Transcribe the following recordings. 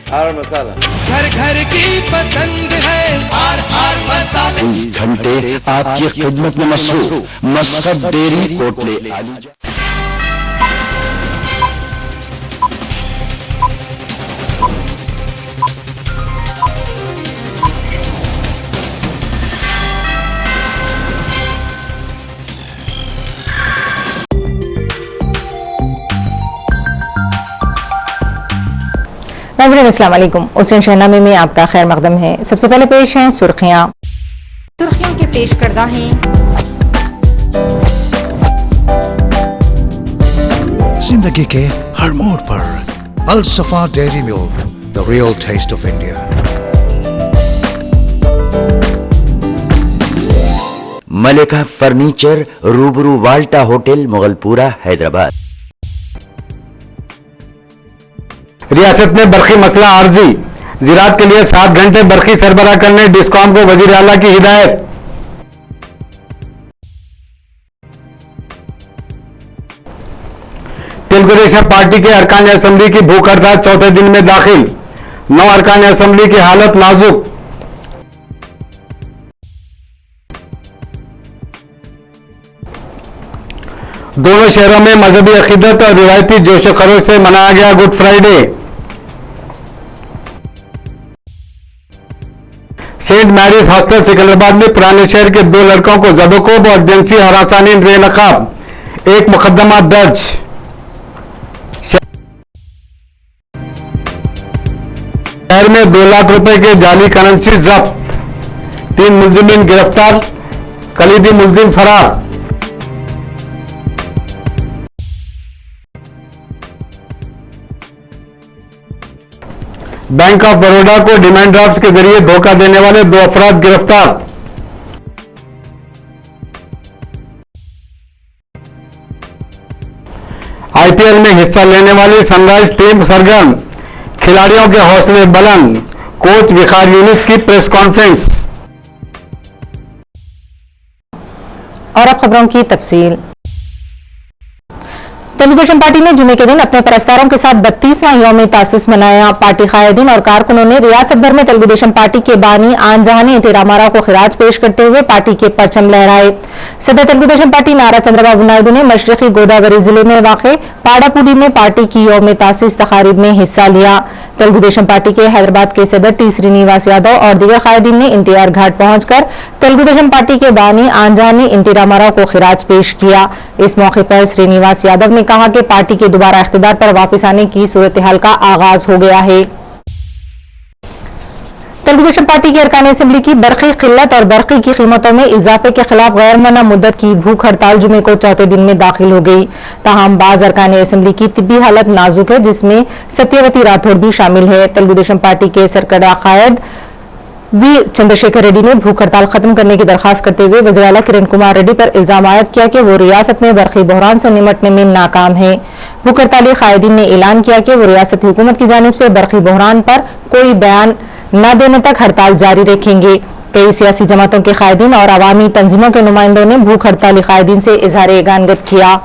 Are मसाला घर घर की पसंद है आर मसाला। इस घंटे आपकी खिदमत में मसरूफ मस्कत डेयरी कोटले आलीजा। नाज़रीन अस्सलाम वालेकुम। हुसैन शहनामे में आपका खैर मकदम है। सबसे पहले पेश हैं सुर्खियां के पेश करदा हैं। जिंदगी के हर मोड़ पर Al Safa dairy milk, the real taste of India. Malika furniture रूबरू वाल्टा होटल मुगलपुरा हैदराबाद। रियासत में बरकी मसला आर्जी, ज़राअत के लिए 7 घंटे बरकी सरबराह करने डिस्कॉम को वजीर आला की हिदायत। तेलुगु देशम पार्टी के अरकान असेंबली की भूख हड़ताल चौथे दिन में दाखिल, 9 अरकान असेंबली की हालत नाजुक। दोनों शहरों में मजहबी अकीदत और रिवायती जोश खरोश से मनाया गया good Friday. Saint Mary's hostel Secunderabad में पुराने शहर के 2 लड़कों को ज़बरकोब और जिनसी हरासानी बेनकाब, 1 मुकदमा दर्ज। शहर में 2 लाख रुपए के जाली करेंसी जब्त, 3 मुलजिमीन गिरफ्तार, कलीदी मुलजिम फरार। बैंक ऑफ बड़ौदा को डिमांड ड्राफ्ट के जरिए धोखा देने वाले 2 अफराद गिरफ्तार। आईपीएल में हिस्सा लेने वाली सनराइज टीम सरगर्म, खिलाड़ियों के हौसले बुलंद, कोच विखार यूनुस की प्रेस कॉन्फ्रेंस। और अब खबरों की तफसील। तेलुगु देशम पार्टी ने जुमे के दिन अपने परस्तारों के साथ 32वां यौम तासिस मनाया। पार्टी कायदीन और कारकुनों ने रियासत भर में तेलुगु देशम पार्टी के बानी आन जहानी एनटी रामाराव को खिराज पेश करते हुए पार्टी के परचम लहराए। सदर तेलुगु देशम पार्टी नारा चंद्रबाबू नायडू ने मशरकी गोदावरी जिले में वाक़े पाड़ापुडी में पार्टी की यौम तासिस तकारीब में हिस्सा लिया। तेलुगु देशम पार्टी के हैदराबाद के सदर टी श्रीनिवास यादव और दीगर कायदीन ने एनटीआर घाट पहुंचकर तेलुगु देशम पार्टी के बानी आन जहानी एनटी रामाराव को खिराज पेश किया। इस मौके पर श्रीनिवास यादव ने कहा कि पार्टी के दोबारा इख्तिदार पर वापस आने की सूरत हाल का आगाज हो गया है। तेलुगु देशम पार्टी की अरकान असेंबली की बरकी किल्लत और बरकी की कीमतों में इजाफे के खिलाफ गैर मना मुद्दत की भूख हड़ताल जुमे को चौथे दिन में दाखिल हो गई। ताहम बाज अरकान असेंबली की तिब्बी हालत नाजुक है, जिसमें सत्यवती राठौड़ भी शामिल है। तेलुगु देशम पार्टी के सरकर्रा कायद वी चंद्रशेखर रेड्डी ने भूख हड़ताल खत्म करने की दरखास्त करते हुए वज़ीर आला किरण कुमार रेड्डी पर इल्जाम आयद किया कि वो रियासत में बरकी बहरान से निमटने में नाकाम है। भूख हड़ताली कायदीन ने ऐलान किया कि वो रियासती हुकूमत की जानिब से बरकी बहरान पर कोई बयान न देने तक हड़ताल जारी रखेंगे। कई सियासी जमातों के कायदीन और अवामी तंजीमों के नुमाइंदों ने भूख हड़ताली कायदीन से इजहार यगानगत किया।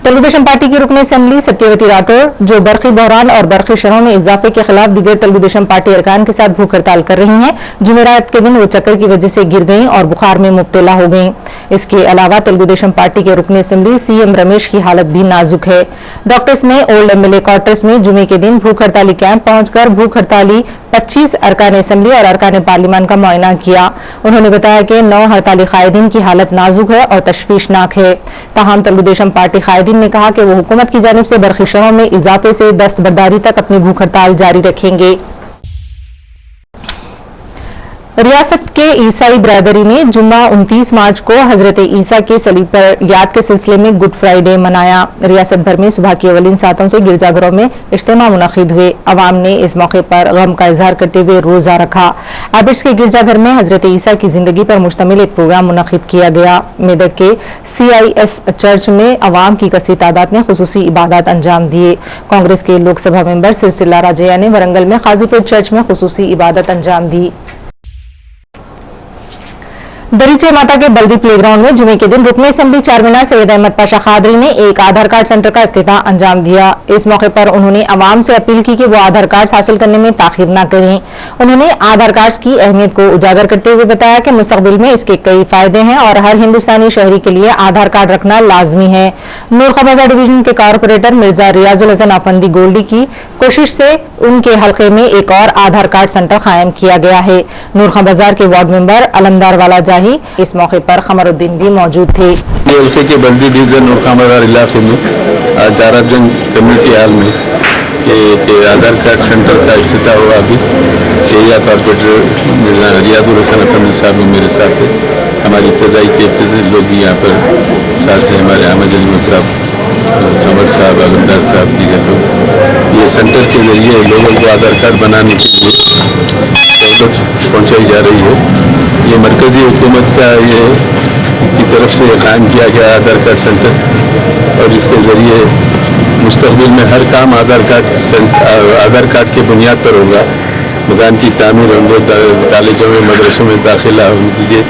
तेलुगु देशम पार्टी की रुकन असेंबली सत्यवती राठौड़, जो बरकी बहरान और बरकी शरहों में इजाफे के खिलाफ दीगर तेलुगु देशम पार्टी अरकान के साथ भूख हड़ताल कर रही हैं, जुमेरात के दिन वो चक्कर की वजह से गिर गईं और बुखार में मुब्तला हो गईं। इसके अलावा तेलुगु देशम पार्टी के रुकन असेंबली सीएम रमेश की हालत भी नाजुक है। डॉक्टर्स ने ओल्ड एमएलए क्वार्टर्स में जुमे के दिन भूख हड़ताली कैंप पहुंचकर भूख हड़ताली 25 अरकान असेंबली और अरकान पार्लियामान का मुआयना किया। उन्होंने बताया कि 9 हड़ताली कायदीन की हालत नाजुक है और तशवीशनाक है। ताहम तेलुगु देशम पार्टी कायदीन ने कहा कि वो हुकूमत की जानिब से बरकी शरहों में इजाफे से दस्तबरदारी तक अपनी भूख हड़ताल जारी रखेंगे। रियासत के ईसाई बरादरी ने जुम्मा 29 मार्च को हजरत ईसा के सलीब पर याद के सिलसिले में गुड फ्राइडे मनाया। रियासत भर में सुबह की अवलिन सातों से गिरजाघरों में इज्तिमा मुनक़िद हुए। अवाम ने इस मौके पर गम का इजहार करते हुए रोजा रखा। एबिट्स के गिरजाघर में हजरत ईसा की जिंदगी पर मुश्तमिल एक प्रोग्राम मुनक़िद किया गया। मेदक के CIS चर्च में अवाम की कसी तादाद ने खुसूसी इबादत अंजाम दिए। कांग्रेस के लोकसभा मेंबर सिलसिला राजया ने वरंगल में काजीपेट चर्च में खुसूसी इबादत अंजाम दी। दरीचे माता के बल्दी प्लेग्राउंड में जुमे के दिन रुकन असेंबली चारमीनार सैयद अहमद पाशा खादरी ने एक आधार कार्ड सेंटर का इफ्तिताह अंजाम दिया। इस मौके पर उन्होंने अवाम से अपील की कि वो आधार कार्ड हासिल करने में ताखीर न करें। उन्होंने आधार कार्ड की अहमियत को उजागर करते हुए बताया कि मुस्तकबिल में इसके कई फायदे हैं और हर हिंदुस्तानी शहरी के लिए आधार कार्ड रखना लाजमी है। नूरखा बाजार डिवीजन के कारपोरेटर मिर्जा रियाजुल हसन अफंदी गोल्डी की कोशिश से उनके हल्के में एक और आधार कार्ड सेंटर कायम किया गया है। नूरखा बाजार के वार्ड मेंबर अलमदार वाला जाही इस मौके पर खमरुद्दीन भी मौजूद थे। हल्के के बल्दी डिवीजन नूरखा बाजार इलाके में आज दाराजंग कम्युनिटी हॉल में के आधार कार्ड सेंटर का इफ्तिताह हुआ। अभी एरिया कॉर्पोरेटर रियाजुल हसन अफंदी साहब भी मेरे साथ है। हमारी इब्तदाई के इब्तदाई लोग भी यहाँ पर साथ हैं, हमारे अहमद अहमद साहब, कमर साहब, अलमदार साहब, दीगर लोग। ये सेंटर के जरिए लोगों को आधार कार्ड बनाने के लिए सहूलत पहुँचाई जा रही है। ये मरकज़ी हुकूमत का ये की तरफ से कायम किया गया आधार कार्ड सेंटर और इसके ज़रिए मुस्तक़बिल में हर काम आधार कार्ड के बुनियाद पर होगा। मकान की तामीर होंगे, कॉलेजों में मदरसों में दाखिला कीजिए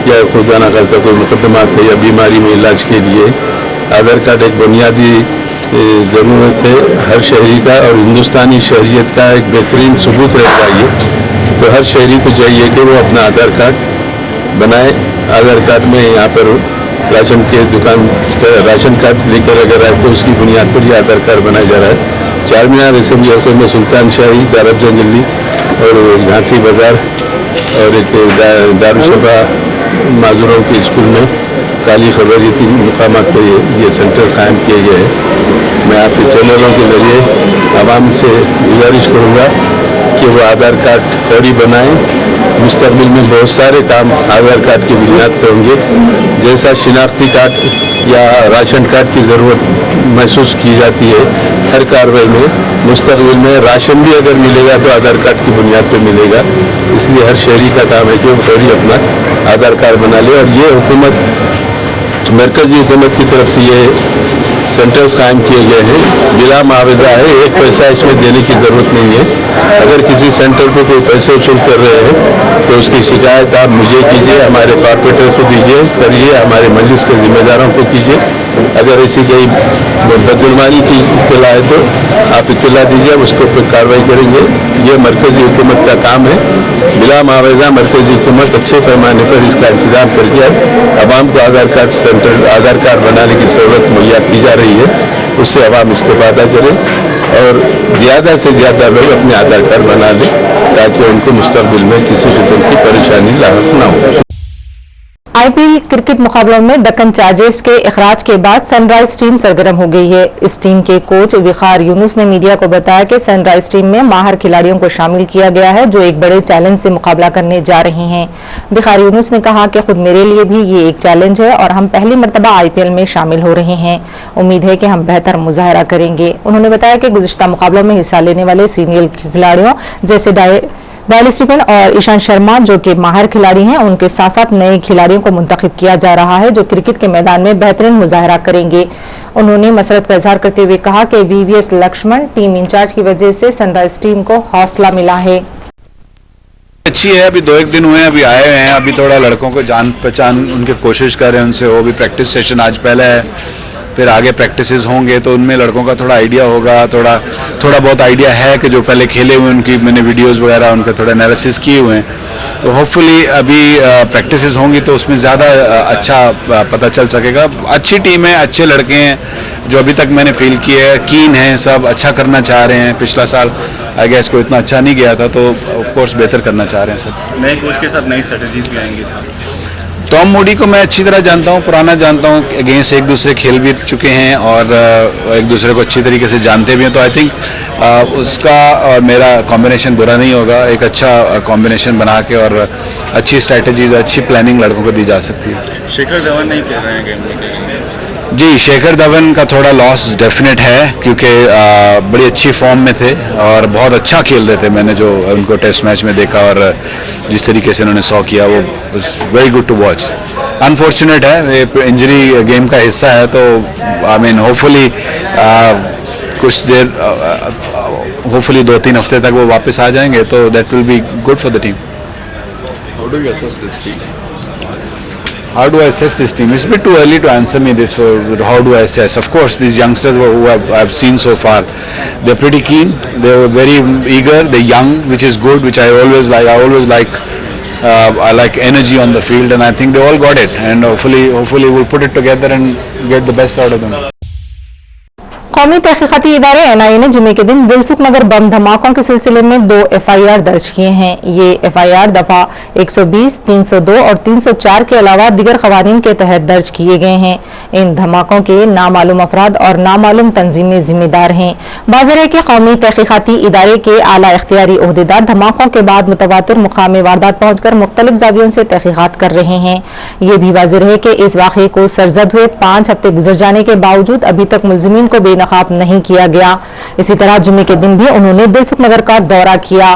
या खुदा न करता कोई मुकदमात है या बीमारी में इलाज के लिए आधार कार्ड एक बुनियादी ज़रूरत है हर शहरी का और हिंदुस्तानी शहरियत का एक बेहतरीन सबूत रहेगा ये। तो हर शहरी को चाहिए कि वो अपना आधार कार्ड बनाए। आधार कार्ड में यहाँ पर राशन के दुकान का राशन कार्ड लेकर अगर आए तो उसकी बुनियाद पर ये आधार कार्ड बनाया जा रहा है। चारमीनार असेंबली हल्के में सुल्तान शाही, दाराजंग गली और झांसी बाजार और एक दारुशफा माजूरों के स्कूल में काली खबर ये 3 मुकामात पर ये सेंटर कायम किए गए हैं। मैं आपके चैनलों के जरिए आवाम से गुजारिश करूँगा कि वो आधार कार्ड फौरी बनाएं। मुस्तक़बिल में बहुत सारे काम आधार कार्ड की बुनियाद पर होंगे। जैसा शिनाख्ती कार्ड या राशन कार्ड की ज़रूरत महसूस की जाती है हर कार्रवाई में, मुस्तक़बिल में राशन भी अगर मिलेगा तो आधार कार्ड की बुनियाद पर मिलेगा। इसलिए हर शहरी का काम है कि वो फौरी अपना आधार कार्ड बना ले। और ये हुकूमत मरकज़ी हुकूमत की तरफ से ये सेंटर्स कायम किए गए हैं, बिला मुआवजा है, एक पैसा इसमें देने की ज़रूरत नहीं है। अगर किसी सेंटर पर कोई पैसे वसूल कर रहे हैं तो उसकी शिकायत आप मुझे कीजिए, हमारे कॉर्पोरेटर को दीजिए, करिए, हमारे मजलिस के जिम्मेदारों को कीजिए। अगर ऐसी कोई बदजुर्मानी की इत्तला है तो आप इत्तला दीजिए, उसके ऊपर कार्रवाई करेंगे। ये मरकज़ी हुकूमत का काम है। बिला मुआवजा मरकज़ी हुकूमत अच्छे पैमाने पर इसका इंतज़ाम करके आवाम को आधार कार्ड बनाने की सहूलत मुहैया की जा रही है, उससे आवाम इस्तेफादा करें और ज़्यादा से ज़्यादा लोग अपने आधार कार्ड बना लें ताकि उनको मुस्तक़बिल में किसी किस्म की परेशानी लाहक न हो। आईपीएल क्रिकेट मुकाबलों में दक्कन चार्जर्स के इखराज के बाद सनराइज टीम सरगर्म हो गई है। इस टीम के कोच विखार यूनुस ने मीडिया को बताया कि सनराइज टीम में माहिर खिलाड़ियों को शामिल किया गया है जो एक बड़े चैलेंज से मुकाबला करने जा रहे हैं। विखार यूनुस ने कहा कि खुद मेरे लिए भी ये एक चैलेंज है और हम पहली मरतबा आईपीएल में शामिल हो रहे हैं। उम्मीद है कि हम बेहतर मुजाहरा करेंगे। उन्होंने बताया कि गुज़िश्ता मुकाबलों में हिस्सा लेने वाले सीनियर खिलाड़ियों जैसे डायल स्टीफन और ईशांत शर्मा जो कि माहिर खिलाड़ी हैं, उनके साथ साथ नए खिलाड़ियों को मुंतखब किया जा रहा है जो क्रिकेट के मैदान में बेहतरीन मुजाहरा करेंगे। उन्होंने मसरत का इजहार करते हुए कहा कि वीवीएस लक्ष्मण टीम इंचार्ज की वजह से सनराइज टीम को हौसला मिला है। अच्छी है, अभी 2-1 दिन हुए हैं, अभी आए हैं, अभी थोड़ा लड़कों को जान पहचान उनके कोशिश कर रहे हैं उनसे। वो भी प्रैक्टिस सेशन आज पहले है, फिर आगे प्रैक्टिसेस होंगे तो उनमें लड़कों का थोड़ा आइडिया होगा, थोड़ा बहुत आइडिया है कि जो पहले खेले हुए उनकी मैंने वीडियोस वगैरह उनका थोड़ा एनालिसिस किए हुए हैं। तो होपफुली अभी प्रैक्टिसेस होंगी तो उसमें ज़्यादा अच्छा पता चल सकेगा। अच्छी टीम है, अच्छे लड़के हैं जो अभी तक मैंने फील किए हैं, कीन हैं, सब अच्छा करना चाह रहे हैं। पिछला साल आई गेस को इतना अच्छा नहीं गया था तो ऑफ कोर्स बेहतर करना चाह रहे हैं सब। नए कोच के साथ नई स्ट्रेटजीज भी आएंगी। टॉम मूडी को मैं अच्छी तरह जानता हूँ, पुराना जानता हूँ, अगेंस्ट एक दूसरे खेल भी चुके हैं और एक दूसरे को अच्छी तरीके से जानते भी हैं। तो आई थिंक उसका और मेरा कॉम्बिनेशन बुरा नहीं होगा। एक अच्छा कॉम्बिनेशन बना के और अच्छी स्ट्रैटेजीज, अच्छी प्लानिंग लड़कों को दी जा सकती है। शेखर धवन नहीं खेल रहे हैं गेम जी, शेखर धवन का थोड़ा लॉस डेफिनेट है क्योंकि बड़ी अच्छी फॉर्म में थे और बहुत अच्छा खेल रहे थे। मैंने जो उनको टेस्ट मैच में देखा और जिस तरीके से उन्होंने 100 किया वो was very good to watch. Unfortunate है, ये इंजरी गेम का हिस्सा है तो आई मीन होपफुली कुछ देर होपफुली 2-3 हफ्ते तक वो वापस आ जाएंगे तो that will be good for the team. How do you assess this team? How do I assess this team? It's a bit too early to answer me this. How do I assess? Of course, these youngsters who I've seen so far, they're pretty keen. They're very eager. They're young, which is good. Which I always like. I like energy on the field, and I think they all got it. And hopefully, we'll put it together and get the best out of them. कौमी तहकीकाती इदारे NIA ने जुमे के दिन दिलसुख नगर बम धमाकों के सिलसिले में 2 FIR दर्ज किए हैं। ये FIR दफा 120, 302 और 304 के अलावा दीगर खवानीन के तहत दर्ज किए गए हैं। इन धमाकों के नामालूम अफराद और नामालूम तंजीमें जिम्मेदार हैं। बाज़र है कि कौमी तहकीकाती इदारे के आला इख्तियारी ओहदेदार धमाकों के बाद मुतवातिर मुकामी वारदात पहुंचकर मुख्तलिफ जावियों से तहकीकात कर रहे हैं। ये भी वाज़िर है कि इस वाक़े को सरजद हुए 5 हफ्ते गुजर जाने के बावजूद अभी तक मुल्ज़िमीन को बेनकाब नहीं किया गया। इसी तरह जुमे के दिन भी उन्होंने दिलसुख नगर का दौरा किया।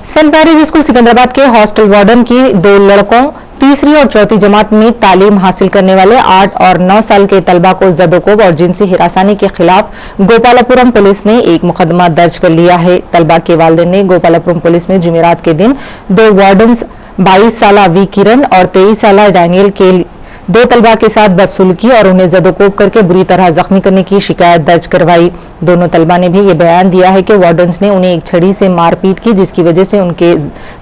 सेंट मैरीज स्कूल सिकंदराबाद के हॉस्टल वार्डन की 2 लड़कों तीसरी और चौथी जमात में तालीम हासिल करने वाले 8 और 9 साल के तलबा को ज़दोकोब और जिनसी हिरासानी के खिलाफ गोपालपुरम पुलिस ने एक मुकदमा दर्ज कर लिया है। तलबा के वालिदैन ने गोपालपुरम पुलिस में जुमेरात के दिन 2 वार्डन्स 22 साला वी किरण और 23 साला डैनियल के 2 तलबा के साथ बदसलूकी और उन्हें ज़दोकोब करके बुरी तरह जख्मी करने की शिकायत दर्ज करवाई। दोनों तलबा ने भी ये बयान दिया है कि वार्डन्स ने उन्हें एक छड़ी से मारपीट की, जिसकी वजह से उनके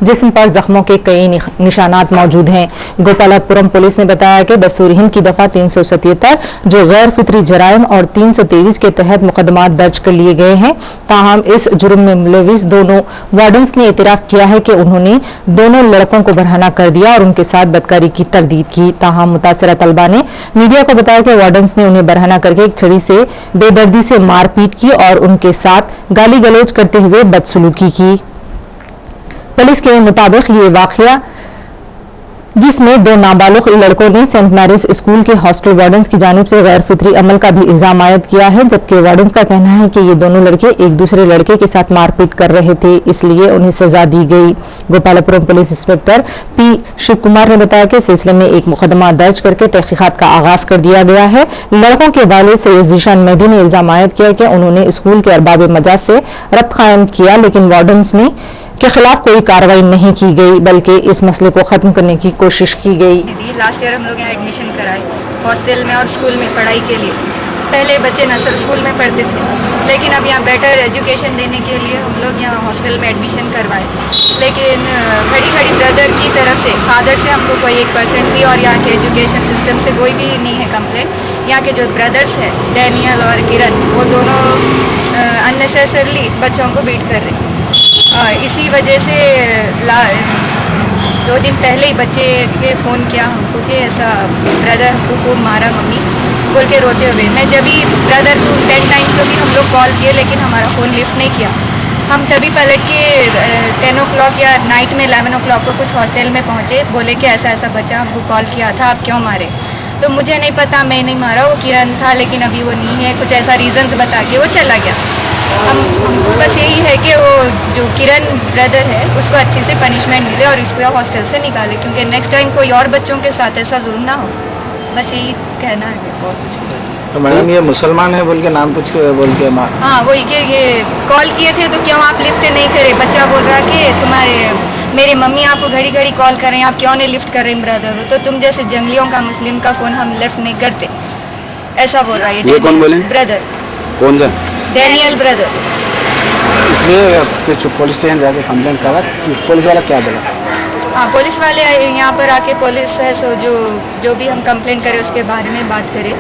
जिस्म पर जख्मों के कई निशानात मौजूद हैं। गोपालपुरम पुलिस ने बताया कि दस्तूर हिंद की दफा 377 जो गैर फितरी जराइम और 323 के तहत मुकदमा दर्ज कर लिए गए हैं। ताहम इस जुर्म में मुलविस दोनों वार्डन्स ने एतराफ किया है कि उन्होंने दोनों लड़कों को बरहना कर दिया और उनके साथ बदकारी की तरदीद की। ताहम मुतासरा तलबा ने मीडिया को बताया कि वार्डन्स ने उन्हें बरहना करके एक छड़ी से बेदर्दी से मारपीट की और उनके साथ गाली गलौज करते हुए बदसलूकी की। पुलिस के मुताबिक ये वाकया जिसमें 2 नाबालिग लड़कों ने सेंट मैरीज स्कूल के हॉस्टल वार्डन्स की जानिब से गैर फितरी अमल का भी इल्जाम आयद किया है, जबकि वार्डन्स का कहना है कि ये दोनों लड़के एक दूसरे लड़के के साथ मारपीट कर रहे थे, इसलिए उन्हें सजा दी गई। Gopalapuram police inspector P Shiva Kumar ने बताया कि सिलसिले में एक मुकदमा दर्ज करके तहकीकात का आगाज कर दिया गया है। लड़कों के वालिद सैयद जीशान मेहदी ने इल्जाम आयद किया कि उन्होंने स्कूल के अरबाब मजाज से रब्त कायम किया, लेकिन वार्डन्स ने के खिलाफ कोई कार्रवाई नहीं की गई, बल्कि इस मसले को खत्म करने की कोशिश की गई। लास्ट ईयर हम लोग यहाँ एडमिशन कराए हॉस्टल में और स्कूल में पढ़ाई के लिए। पहले बच्चे नर्सरी स्कूल में पढ़ते थे, लेकिन अब यहाँ बेटर एजुकेशन देने के लिए हम लोग यहाँ हॉस्टल में एडमिशन करवाए। लेकिन घड़ी घड़ी ब्रदर की तरफ से, फादर से हमको कोई 1% भी और यहाँ के एजुकेशन सिस्टम से कोई भी नहीं है कंप्लेंट। यहाँ के जो ब्रदर्स हैं डैनियल और किरण, वो दोनों अननेसेसरली बच्चों को बीट कर रहे हैं। इसी वजह से 2 दिन पहले ही बच्चे के फ़ोन किया हमको कि ऐसा ब्रदर को मारा मम्मी बोल के रोते हुए। मैं जब भी ब्रदर को 10 टाइम्स को भी हम लोग कॉल किए, लेकिन हमारा फ़ोन लिफ्ट नहीं किया। हम तभी पलट के 10 o'clock या नाइट में 11 o'clock को कुछ हॉस्टल में पहुँचे, बोले कि ऐसा ऐसा बच्चा हमको कॉल किया था, आप क्यों मारे? तो मुझे नहीं पता, मैं नहीं मारा, वो किरण था, लेकिन अभी वो नहीं है, कुछ ऐसा रीज़न्स बता के वो चला गया। हमको बस यही है कि वो जो किरण ब्रदर है उसको अच्छी से पनिशमेंट मिले और इसको हॉस्टल से निकाले, क्योंकि नेक्स्ट टाइम कोई और बच्चों के साथ ऐसा जुल्म ना हो। बस यही कहना है मेरे को। तो मैडम ये मुसलमान है बोल के नाम पूछ के बोल के हाँ वही कि ये कॉल किए थे तो क्यों आप लिफ्ट नहीं करे? बच्चा बोल रहा कि मेरे मम्मी आपको घड़ी घड़ी कॉल कर रहे हैं, आप क्यों नहीं लिफ्ट कर रहे हैं ब्रदर? तो तुम जैसे जंगलियों का मुस्लिम का फ़ोन हम लिफ्ट नहीं करते, ऐसा बोल रहा है। ये कौन बोले? ब्रदर। कौन सा? Daniel brother. इसलिए कुछ पुलिस स्टेशन जाके कंप्लेंट करा, पुलिस वाला क्या बोला? हाँ पुलिस वाले यहाँ पर आके पुलिस है सो जो भी हम कंप्लेंट करें उसके बारे में बात करें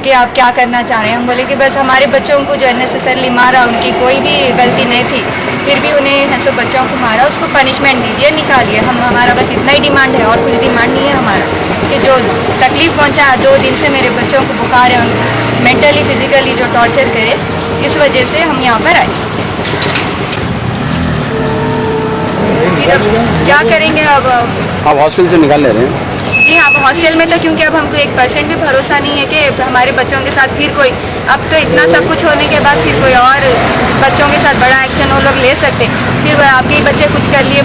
कि आप क्या करना चाह रहे हैं। हम बोले कि बस हमारे बच्चों को जो अननेसेसरली मारा, उनकी कोई भी गलती नहीं थी, फिर भी उन्हें ऐसे बच्चों को मारा, उसको पनिशमेंट दीजिए, निकालिए। हमारा बस इतना ही डिमांड है और कुछ डिमांड नहीं है हमारा। कि जो तकलीफ़ पहुँचा 2 दिन से मेरे बच्चों को बुखार है, उनको मेंटली फिजिकली जो टॉर्चर करे, इस वजह से हम यहाँ पर आए। अब क्या करेंगे? अब आप हॉस्टल से निकाल ले रहे हैं? जी हाँ, हॉस्टल में तो क्योंकि अब हमको 1% भी भरोसा नहीं है कि हमारे बच्चों के साथ फिर कोई, अब तो इतना सब कुछ होने के बाद फिर कोई और बच्चों के साथ बड़ा एक्शन वो लोग ले सकते, फिर आपके ही बच्चे कुछ कर लिए।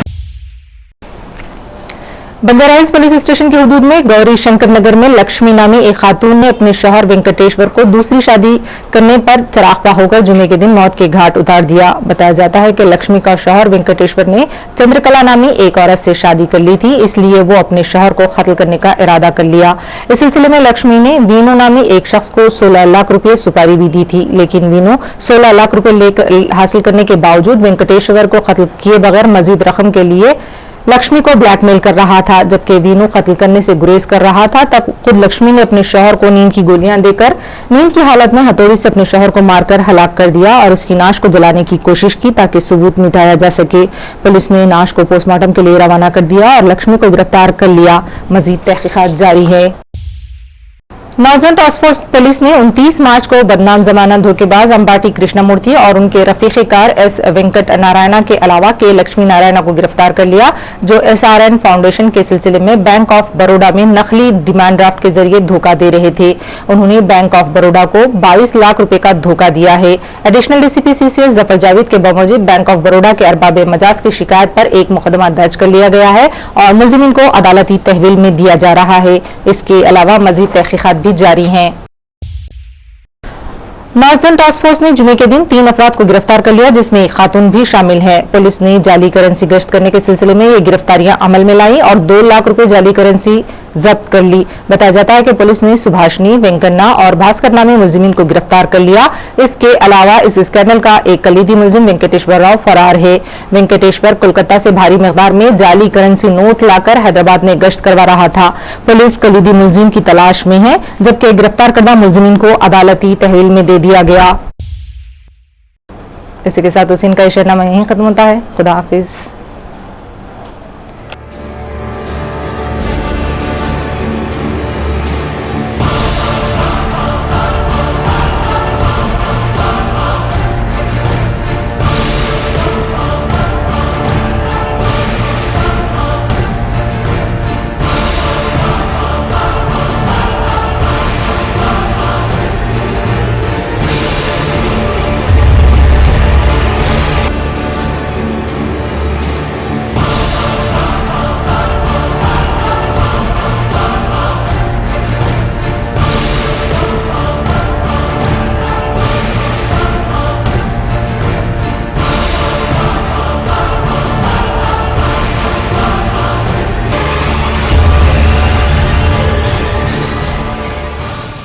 बंजारा हिल्स पुलिस स्टेशन की हदूद में गौरी शंकर नगर में लक्ष्मी नामी एक खातून ने अपने शौहर वेंकटेश्वर को दूसरी शादी करने पर चरागपा होकर जुमे के दिन मौत के घाट उतार दिया। बताया जाता है कि लक्ष्मी का शौहर वेंकटेश्वर ने चंद्रकला नामी एक औरत से शादी कर ली थी, इसलिए वो अपने शौहर को कत्ल करने का इरादा कर लिया। इस सिलसिले में लक्ष्मी ने वीनू नामी एक शख्स को 16 लाख रुपए सुपारी भी दी थी, लेकिन वीनू 16 लाख रुपए हासिल करने के बावजूद वेंकटेश्वर को कत्ल किए बगैर मजीद रकम के लिए लक्ष्मी को ब्लैकमेल कर रहा था। जबकि वीनू कत्ल करने से गुरेज कर रहा था, तब खुद लक्ष्मी ने अपने शौहर को नींद की गोलियां देकर नींद की हालत में हथौड़ी से अपने शौहर को मारकर हलाक कर दिया और उसकी नाश को जलाने की कोशिश की ताकि सबूत मिटाया जा सके। पुलिस ने नाश को पोस्टमार्टम के लिए रवाना कर दिया और लक्ष्मी को गिरफ्तार कर लिया। मजीद तहकीकात जारी है। नौजवान टास्क फोर्स पुलिस ने 29 मार्च को बदनाम जमानत धोखेबाज अंबाटी कृष्णमूर्ति और उनके रफीकी कार एस वेंकट नारायणा के अलावा के लक्ष्मी नारायणा को गिरफ्तार कर लिया, जो SRN फाउंडेशन के सिलसिले में बैंक ऑफ बड़ौदा में नकली डिमांड ड्राफ्ट के जरिए धोखा दे रहे थे। उन्होंने बैंक ऑफ बड़ौदा को 22 लाख रुपए का धोखा दिया है। Additional DCP CCS Zafar Javed के बमौजूद बैंक ऑफ बड़ौदा के अरबाब मजाज की शिकायत पर एक मुकदमा दर्ज कर लिया गया है और मुलजिमीन को अदालती तहवील में दिया जा रहा है। इसके अलावा मजीद तहकीकात भी जारी हैं। नौजवान टास्क फोर्स ने जुमे के दिन 3 अफराद को गिरफ्तार कर लिया, जिसमें एक खातून भी शामिल है। पुलिस ने जाली करेंसी गश्त करने के सिलसिले में ये गिरफ्तारियां अमल में लाई और 2 लाख रुपए जाली करेंसी जब्त कर ली। बताया जाता है कि पुलिस ने सुभाषनी, वेंकन्ना और भास्कर नामी मुलजिमीन को गिरफ्तार कर लिया। इसके अलावा इस स्कैंडल का एक कलीदी मुलजिम वेंकटेश्वर राव फरार है। वेंकटेश्वर कोलकाता से भारी मिकदार में जाली करेंसी नोट लाकर हैदराबाद में गश्त करवा रहा था। पुलिस कलीदी मुलजिम की तलाश में है, जबकि गिरफ्तार करदा मुलजिमीन को अदालती तहवील में दे दिया गया। इसी के साथ उसी का इशारा यहीं खत्म होता है। खुदा हाफिज।